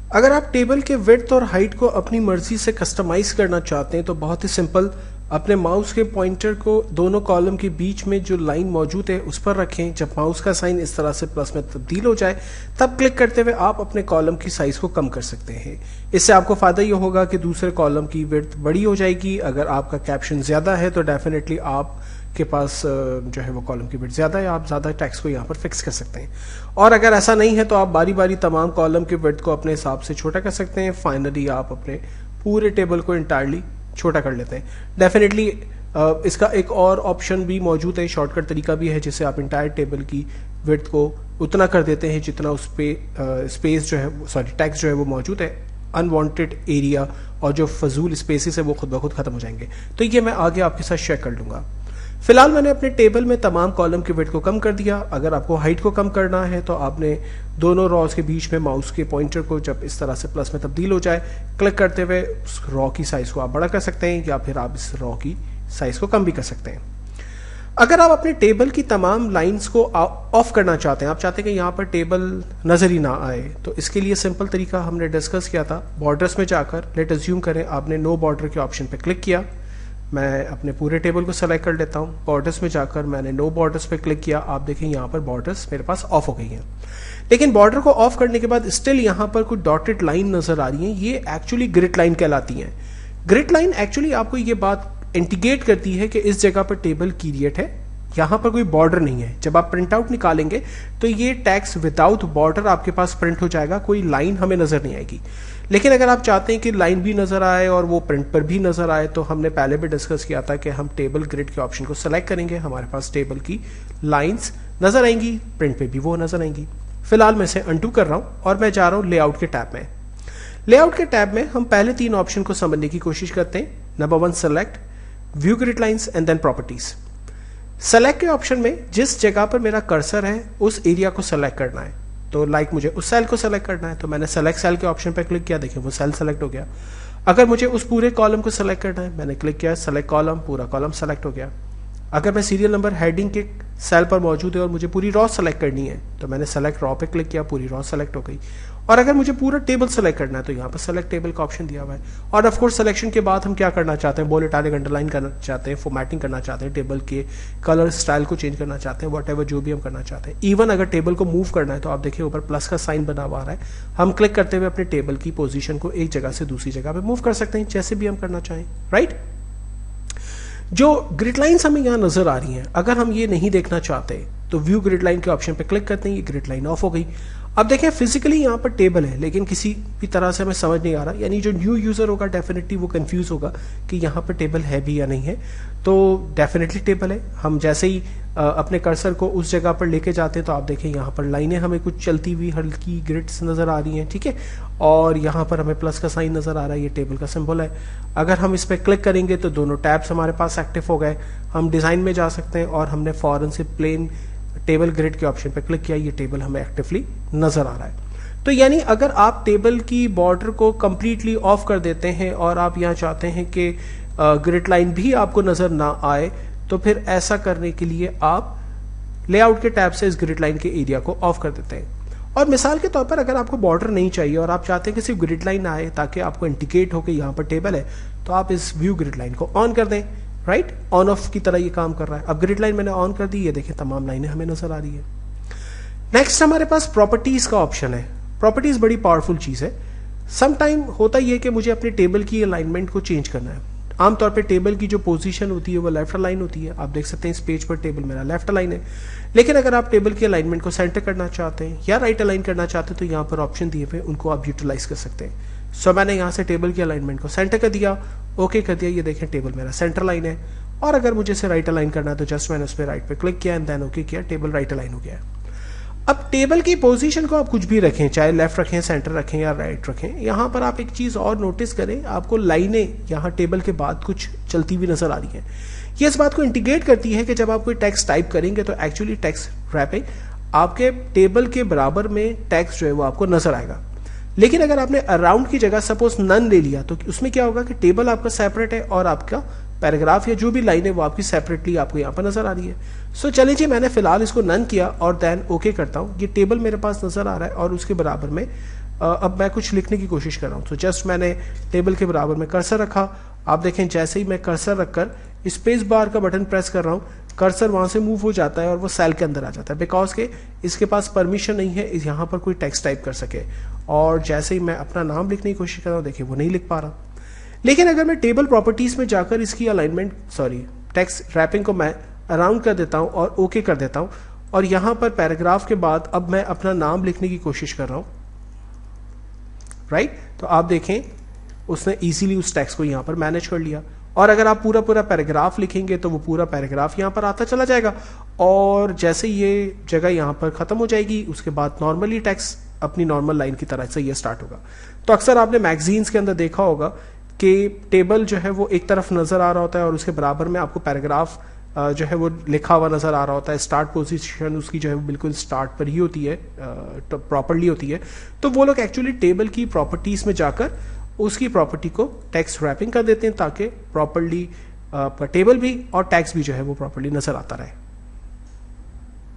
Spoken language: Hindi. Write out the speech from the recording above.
अगर आप टेबल के विड्थ और हाइट को अपनी मर्जी से कस्टमाइज करना चाहते हैं तो बहुत ही सिंपल, अपने माउस के पॉइंटर को दोनों कॉलम के बीच में जो लाइन मौजूद है उस पर रखें। जब माउस का साइन इस तरह से प्लस में तब्दील हो जाए तब क्लिक करते हुए आप अपने कॉलम की साइज को कम कर सकते हैं। इससे आपको फायदा ये होगा कि दूसरे कॉलम की विड्थ बड़ी हो जाएगी। अगर आपका कैप्शन ज्यादा है तो डेफिनेटली आपके पास जो है वो कॉलम की विड्थ ज्यादा है, आप ज्यादा टेक्स्ट को यहाँ पर फिक्स कर सकते हैं। और अगर ऐसा नहीं है तो आप बारी बारी तमाम कॉलम की विड्थ को अपने हिसाब से छोटा कर सकते हैं। फाइनली आप अपने पूरे टेबल को इंटायरली छोटा कर लेते हैं। डेफिनेटली इसका एक और ऑप्शन भी मौजूद है, शॉर्टकट तरीका भी है, जिससे आप इंटायर टेबल की विड्थ को उतना कर देते हैं जितना उस पे स्पेस जो है, सॉरी टेक्स्ट जो है वो मौजूद है। अनवांटेड एरिया और जो फजूल स्पेसेस है वो खुद ब खुद खत्म हो जाएंगे। तो ये मैं आगे आपके साथ शेयर कर लूंगा। फिलहाल मैंने अपने टेबल में तमाम कॉलम की विड्थ को कम कर दिया। अगर आपको हाइट को कम करना है तो आपने दोनों रॉज के बीच में माउस के पॉइंटर को जब इस तरह से प्लस में तब्दील हो जाए क्लिक करते हुए उस रॉ की साइज को आप बड़ा कर सकते हैं, या फिर आप इस रॉ की साइज को कम भी कर सकते हैं। अगर आप अपने टेबल की तमाम लाइंस को ऑफ करना चाहते हैं, आप चाहते हैं कि यहाँ पर टेबल नजर ही ना आए, तो इसके लिए सिंपल तरीका हमने डिस्कस किया था। बॉर्डर्स में जाकर लेट अज्यूम करें आपने नो बॉर्डर के ऑप्शन पर क्लिक किया। मैं अपने पूरे टेबल को सेलेक्ट कर लेता हूँ। बॉर्डर्स में जाकर मैंने नो बॉर्डर्स पे क्लिक किया। आप देखें यहाँ पर बॉर्डर्स मेरे पास ऑफ हो गई हैं, लेकिन बॉर्डर को ऑफ करने के बाद स्टिल यहाँ पर कुछ डॉटेड लाइन नजर आ रही हैं। ये एक्चुअली ग्रिड लाइन कहलाती हैं। ग्रिड लाइन एक्चुअली आपको ये बात इंडिकेट करती है कि इस जगह पर टेबल क्रिएट है, यहाँ पर कोई बॉर्डर नहीं है। जब आप प्रिंट आउट निकालेंगे तो ये टेक्स्ट विदाउट बॉर्डर आपके पास प्रिंट हो जाएगा, कोई लाइन हमें नजर नहीं आएगी। लेकिन अगर आप चाहते हैं कि लाइन भी नजर आए और वो प्रिंट पर भी नजर आए, तो हमने पहले भी डिस्कस किया था कि हम टेबल ग्रिड के ऑप्शन को सेलेक्ट करेंगे, हमारे पास टेबल की लाइंस नजर आएंगी, प्रिंट पे भी वो नजर आएंगी। फिलहाल मैं इसे अनडू कर रहा हूं और मैं जा रहा हूं लेआउट के टैब में। लेआउट के टैब में हम पहले 3 ऑप्शन को समझने की कोशिश करते हैं। Number 1 select, view grid lines and then properties. Select के ऑप्शन में जिस जगह पर मेरा कर्सर है उस एरिया को सेलेक्ट करना है। तो मुझे उस सेल को सेलेक्ट करना है, तो मैंने सेलेक्ट सेल के ऑप्शन पर क्लिक किया। देखिए वो सेल सेलेक्ट हो गया। अगर मुझे उस पूरे कॉलम को सेलेक्ट करना है, मैंने क्लिक किया सेलेक्ट कॉलम, पूरा कॉलम सेलेक्ट हो गया। अगर मैं सीरियल नंबर हेडिंग के सेल पर मौजूद है और मुझे पूरी रॉ सेलेक्ट करनी है, तो मैंने सेलेक्ट रॉ पे क्लिक किया, पूरी रॉ सेलेक्ट हो गई। और अगर मुझे पूरा टेबल सेलेक्ट करना है तो यहाँ पर सेलेक्ट टेबल का ऑप्शन दिया हुआ है। और ऑफ कोर्स सिलेक्शन के बाद हम क्या करना चाहते हैं, बोल्ड इटैलिक अंडरलाइन करना चाहते हैं, फॉर्मेटिंग करना चाहते हैं, टेबल के कलर स्टाइल को चेंज करना चाहते हैं, वट एवर जो भी हम करना चाहते हैं। इवन अगर टेबल को मूव करना है तो आप देखिए ऊपर प्लस का साइन बना हुआ आ रहा है, हम क्लिक करते हुए अपने टेबल की पोजीशन को एक जगह से दूसरी जगह पे मूव कर सकते हैं, जैसे भी हम करना चाहें, राइट। जो ग्रिड लाइंस हमें यहाँ नजर आ रही हैं, अगर हम ये नहीं देखना चाहते तो व्यू ग्रिड लाइन के ऑप्शन पे क्लिक करते हैं, ये ग्रिड लाइन ऑफ हो गई। अब देखें फिजिकली यहाँ पर टेबल है, लेकिन किसी भी तरह से हमें समझ नहीं आ रहा, यानी जो न्यू यूजर होगा डेफिनेटली वो कंफ्यूज होगा कि यहाँ पर टेबल है भी या नहीं है। तो डेफिनेटली टेबल है। हम जैसे ही अपने कर्सर को उस जगह पर लेके जाते हैं तो आप देखें यहाँ पर लाइनें हमें कुछ चलती हुई हल्की ग्रिड्स नजर आ रही हैं, ठीक है। और यहाँ पर हमें प्लस का साइन नजर आ रहा है, ये टेबल का सिंबल है। अगर हम इस पर क्लिक करेंगे तो दोनों टैब्स हमारे पास एक्टिव हो गए। हम डिजाइन में जा सकते हैं और हमने फौरन से प्लेन टेबल ग्रिड के ऑप्शन पर क्लिक किया, ये टेबल हमें एक्टिवली नजर आ रहा है। तो यानी अगर आप टेबल की बॉर्डर को कंप्लीटली ऑफ कर देते हैं और आप यहाँ चाहते हैं कि ग्रिड लाइन भी आपको नजर ना आए, तो फिर ऐसा करने के लिए आप लेआउट के टैब से इस ग्रिड लाइन के एरिया को ऑफ कर देते हैं। और मिसाल के तौर पर अगर आपको बॉर्डर नहीं चाहिए और आप चाहते हैं कि सिर्फ ग्रिड लाइन आए ताकि आपको इंडिकेट हो कि यहाँ पर टेबल है, तो आप इस व्यू ग्रिड लाइन को ऑन कर दें, राइट। ऑन ऑफ की तरह ये काम कर रहा है। अब ग्रिड लाइन मैंने ऑन कर दी, ये देखें तमाम लाइनें हमें नजर आ रही है। नेक्स्ट हमारे पास प्रॉपर्टीज का ऑप्शन है। प्रॉपर्टीज बड़ी पावरफुल चीज है। सम टाइम होता ही है कि मुझे अपने टेबल की अलाइनमेंट को चेंज करना है। आमतौर पे टेबल की जो पोजीशन होती है वो लेफ्ट अलाइन होती है। आप देख सकते हैं इस पेज पर टेबल मेरा लेफ्ट अलाइन है, लेकिन अगर आप टेबल की अलाइनमेंट को सेंटर करना चाहते हैं या राइट अलाइन करना चाहते हैं तो यहाँ पर ऑप्शन दिए हुए उनको आप यूटिलाइज कर सकते हैं। सो मैंने यहाँ से टेबल की अलाइनमेंट को सेंटर कर दिया, ओके कर दिया, ये देखें टेबल मेरा सेंटर लाइन है। और अगर मुझे इसे राइट अलाइन करना है तो जस्ट मैंने उस पर राइट पे क्लिक किया एंड देन ओके किया, टेबल राइट अलाइन हो गया। अब टेबल की पोजीशन को आप कुछ भी रखें, चाहे लेफ्ट रखें, सेंटर रखें या राइट रखें, यहाँ पर आप एक चीज और नोटिस करें, आपको लाइनें यहाँ टेबल के बाद कुछ चलती हुई नजर आ रही हैं। ये इस बात को इंडिकेट करती है कि जब आप कोई टेक्स्ट टाइप करेंगे तो एक्चुअली टेक्स्ट रैपिंग आपके टेबल के बराबर में टेक्स्ट जो है वो आपको नजर आएगा। लेकिन अगर आपने अराउंड की जगह सपोज नन ले लिया तो उसमें क्या होगा कि टेबल आपका सेपरेट है और आपका पैराग्राफ या जो भी लाइन है वो आपकी सेपरेटली आपको यहाँ पर नजर आ रही है। सो चलिए जी, मैंने फिलहाल इसको नन किया और देन ओके करता हूँ। ये टेबल मेरे पास नजर आ रहा है और उसके बराबर में अब मैं कुछ लिखने की कोशिश कर रहा हूँ। तो जस्ट मैंने टेबल के बराबर में कर्सर रखा। आप देखें जैसे ही मैं कर्सर रखकर स्पेस बार का बटन प्रेस कर रहा हूँ, कर्सर वहाँ से मूव हो जाता है और वो सेल के अंदर आ जाता है, बिकॉज के इसके पास परमिशन नहीं है यहाँ पर कोई टेक्स्ट टाइप कर सके। और जैसे ही मैं अपना नाम लिखने की कोशिश कर रहा हूँ, देखिए वो नहीं लिख पा रहा। लेकिन अगर मैं टेबल प्रॉपर्टीज़ में जाकर इसकी अलाइनमेंट टेक्स्ट रैपिंग को मैं अराउंड कर देता हूँ और ओके कर देता हूँ, और यहाँ पर पैराग्राफ के बाद अब मैं अपना नाम लिखने की कोशिश कर रहा हूँ, राइट। तो आप देखें उसने इजीली उस टेक्स्ट को यहाँ पर मैनेज कर लिया। और अगर आप पूरा पैराग्राफ लिखेंगे तो वो पूरा पैराग्राफ यहाँ पर आता चला जाएगा, और जैसे ये जगह यहाँ पर ख़त्म हो जाएगी उसके बाद नॉर्मली टेक्स्ट अपनी नॉर्मल लाइन की तरह से ये स्टार्ट होगा। तो अक्सर आपने मैगजीन्स के अंदर देखा होगा कि टेबल जो है वो एक तरफ नज़र आ रहा होता है और उसके बराबर में आपको पैराग्राफ जो है वो लिखा हुआ नज़र आ रहा होता है। स्टार्ट पोजीशन उसकी जो है वो बिल्कुल स्टार्ट पर ही होती है, प्रॉपरली होती है। तो वो लोग एक्चुअली टेबल की प्रॉपर्टीज़ में जाकर उसकी प्रॉपर्टी को टेक्स्ट रैपिंग कर देते हैं ताकि प्रॉपरली टेबल भी और टेक्स्ट भी जो है वो प्रॉपरली नज़र आता रहे।